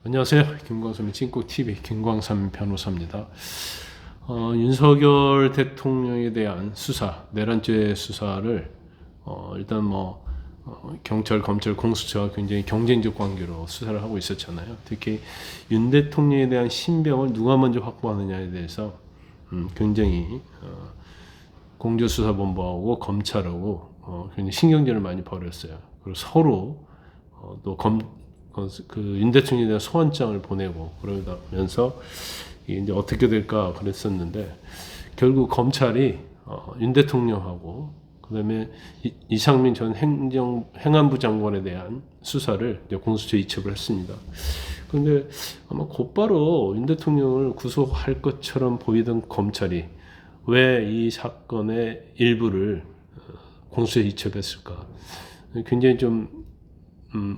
안녕하세요. 김광삼의 찐국TV 김광삼 변호사입니다. 윤석열 대통령에 대한 수사, 내란죄 수사를 일단 경찰, 검찰, 공수처가 굉장히 경쟁적 관계로 수사를 하고 있었잖아요. 특히 윤 대통령에 대한 신병을 누가 먼저 확보하느냐에 대해서 굉장히 공조수사본부하고 검찰하고 굉장히 신경전을 많이 벌였어요. 그리고 서로 윤 대통령에 대한 소환장을 보내고 그러면서 이게 이제 어떻게 될까 그랬었는데 결국 검찰이 윤 대통령하고 그다음에 이상민 전 행안부 장관에 대한 수사를 이제 공수처 이첩을 했습니다. 그런데 아마 곧바로 윤 대통령을 구속할 것처럼 보이던 검찰이 왜 이 사건의 일부를 공수처에 이첩했을까? 굉장히 좀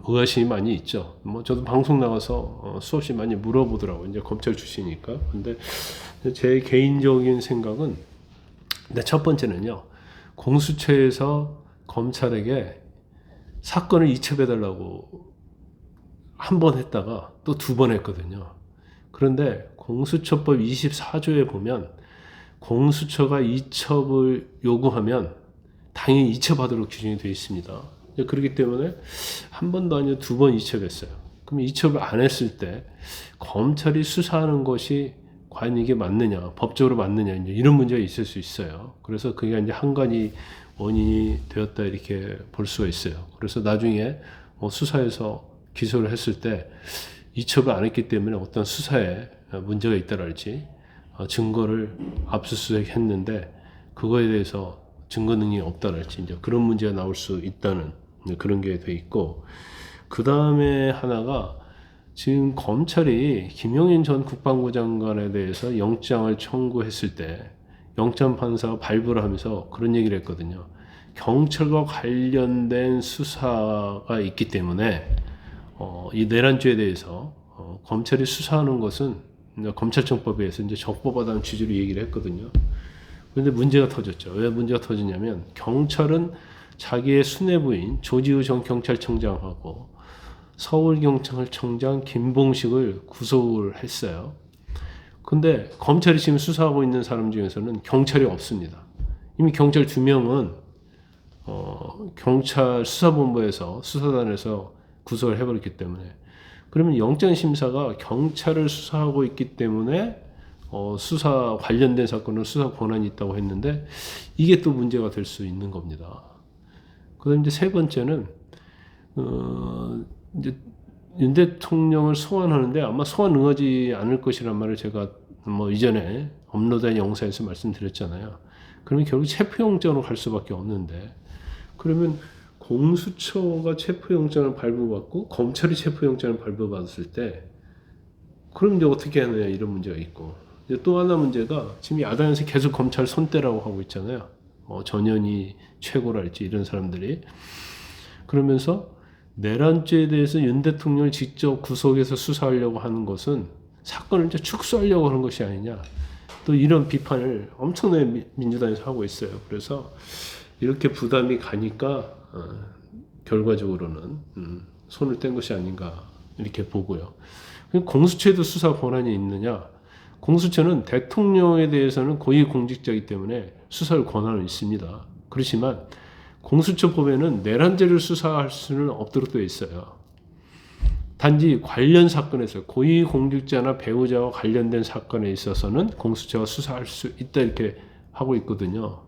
의아심이 많이 있죠. 저도 방송 나가서 수없이 많이 물어보더라고요. 이제 검찰 출신이니까. 근데 제 개인적인 생각은, 근데 첫 번째는요, 공수처에서 검찰에게 사건을 이첩해달라고 한 번 했다가 또 두 번 했거든요. 그런데 공수처법 24조에 보면 공수처가 이첩을 요구하면 당연히 이첩하도록 규정이 되어 있습니다. 그렇기 때문에 한 번도 아니고 두 번 이첩했어요. 그럼 이첩을 안 했을 때 검찰이 수사하는 것이 과연 이게 맞느냐, 법적으로 맞느냐, 이제 이런 문제가 있을 수 있어요. 그래서 그게 이제 한 가지 원인이 되었다 이렇게 볼 수가 있어요. 그래서 나중에 수사에서 기소를 했을 때 이첩을 안 했기 때문에 어떤 수사에 문제가 있다랄지 증거를 압수수색했는데 그거에 대해서 증거 능력이 없다랄지 이제 그런 문제가 나올 수 있다는 그런 게 돼 있고, 그 다음에 하나가 지금 검찰이 김용인 전 국방부 장관에 대해서 영장을 청구했을 때 영장 판사가 발부를 하면서 그런 얘기를 했거든요. 경찰과 관련된 수사가 있기 때문에 이 내란죄에 대해서 검찰이 수사하는 것은 검찰청법에 의해서 이제 적법하다는 취지로 얘기를 했거든요. 그런데 문제가 터졌죠. 왜 문제가 터졌냐면 경찰은 자기의 수뇌부인 조지우 전 경찰청장하고 서울경찰청장 김봉식을 구속을 했어요. 근데 검찰이 지금 수사하고 있는 사람 중에서는 경찰이 없습니다. 이미 경찰 2명은 경찰 수사본부에서 수사단에서 구속을 해버렸기 때문에, 그러면 영장심사가 경찰을 수사하고 있기 때문에 수사 관련된 사건은 수사 권한이 있다고 했는데 이게 또 문제가 될 수 있는 겁니다. 그다음 이제 세 번째는 이제 윤 대통령을 소환하는데 아마 소환 응하지 않을 것이란 말을 제가 이전에 업로드한 영상에서 말씀드렸잖아요. 그러면 결국 체포영장으로 갈 수밖에 없는데, 그러면 공수처가 체포영장을 발부받고 검찰이 체포영장을 발부받았을 때 그럼 이제 어떻게 하느냐 이런 문제가 있고, 이제 또 하나 문제가 지금 야당에서 계속 검찰 손대라고 하고 있잖아요. 전현희 최고랄지 이런 사람들이. 그러면서 내란죄에 대해서 윤 대통령을 직접 구속해서 수사하려고 하는 것은 사건을 이제 축소하려고 하는 것이 아니냐, 또 이런 비판을 엄청나게 민주당에서 하고 있어요. 그래서 이렇게 부담이 가니까 결과적으로는 손을 뗀 것이 아닌가 이렇게 보고요. 공수처에도 수사 권한이 있느냐? 공수처는 대통령에 대해서는 고위공직자이기 때문에 수사할 권한은 있습니다. 그렇지만 공수처법에는 내란죄를 수사할 수는 없도록 되어 있어요. 단지 관련 사건에서 고위공직자나 배우자와 관련된 사건에 있어서는 공수처가 수사할 수 있다 이렇게 하고 있거든요.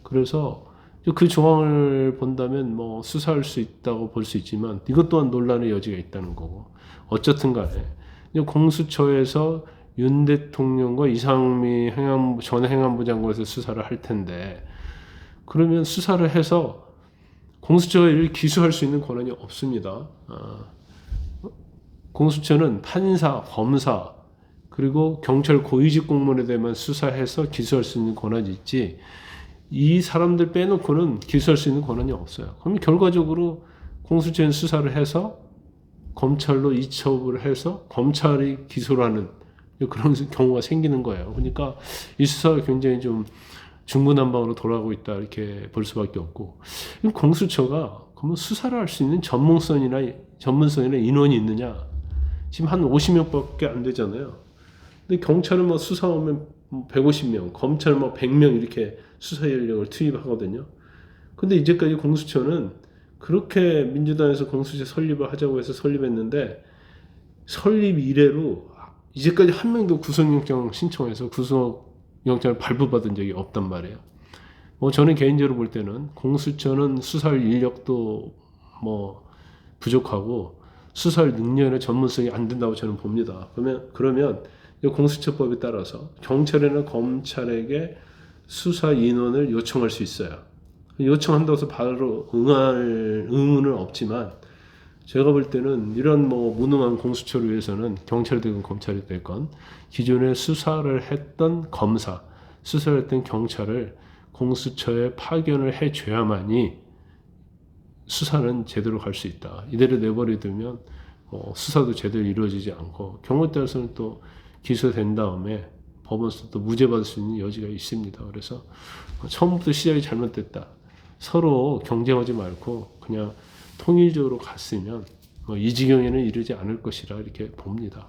그래서 그 조항을 본다면 수사할 수 있다고 볼 수 있지만 이것 또한 논란의 여지가 있다는 거고, 어쨌든 간에 공수처에서 윤 대통령과 이상민 전 행안부 장관에서 수사를 할 텐데, 그러면 수사를 해서 공수처가 이를 기소할 수 있는 권한이 없습니다. 공수처는 판사, 검사, 그리고 경찰 고위직 공무원에 대해만 수사해서 기소할 수 있는 권한이 있지, 이 사람들 빼놓고는 기소할 수 있는 권한이 없어요. 그럼 결과적으로 공수처는 수사를 해서 검찰로 이첩을 해서 검찰이 기소를 하는 그런 경우가 생기는 거예요. 그러니까 이 수사가 굉장히 좀 중구난방으로 돌아가고 있다 이렇게 볼 수밖에 없고, 공수처가 그러면 수사를 할 수 있는 전문성이나 인원이 있느냐? 지금 한 50명밖에 안 되잖아요. 근데 경찰은 뭐 수사 오면 150명, 검찰 뭐 100명 이렇게 수사 인력을 투입하거든요. 근데 이제까지 공수처는 그렇게 민주당에서 공수처 설립을 하자고 해서 설립했는데 설립 이래로 이제까지 한 명도 구속영장 신청해서 구속영장을 발부받은 적이 없단 말이에요. 뭐 저는 개인적으로 볼 때는 공수처는 수사할 인력도 뭐 부족하고 수사할 능력이나 전문성이 안 된다고 저는 봅니다. 그러면 이 공수처법에 따라서 경찰이나 검찰에게 수사 인원을 요청할 수 있어요. 요청한다고 해서 바로 응할 의무는 없지만 제가 볼 때는 이런 뭐 무능한 공수처를 위해서는 경찰이 되건 검찰이 되건 기존에 수사를 했던 검사, 수사를 했던 경찰을 공수처에 파견을 해줘야만이 수사는 제대로 갈 수 있다. 이대로 내버려두면 수사도 제대로 이루어지지 않고 경우에 따라서는 또 기소된 다음에 법원에서 또 무죄 받을 수 있는 여지가 있습니다. 그래서 처음부터 시작이 잘못됐다. 서로 경쟁하지 말고 그냥 통일적으로 갔으면 이 지경에는 이르지 않을 것이라 이렇게 봅니다.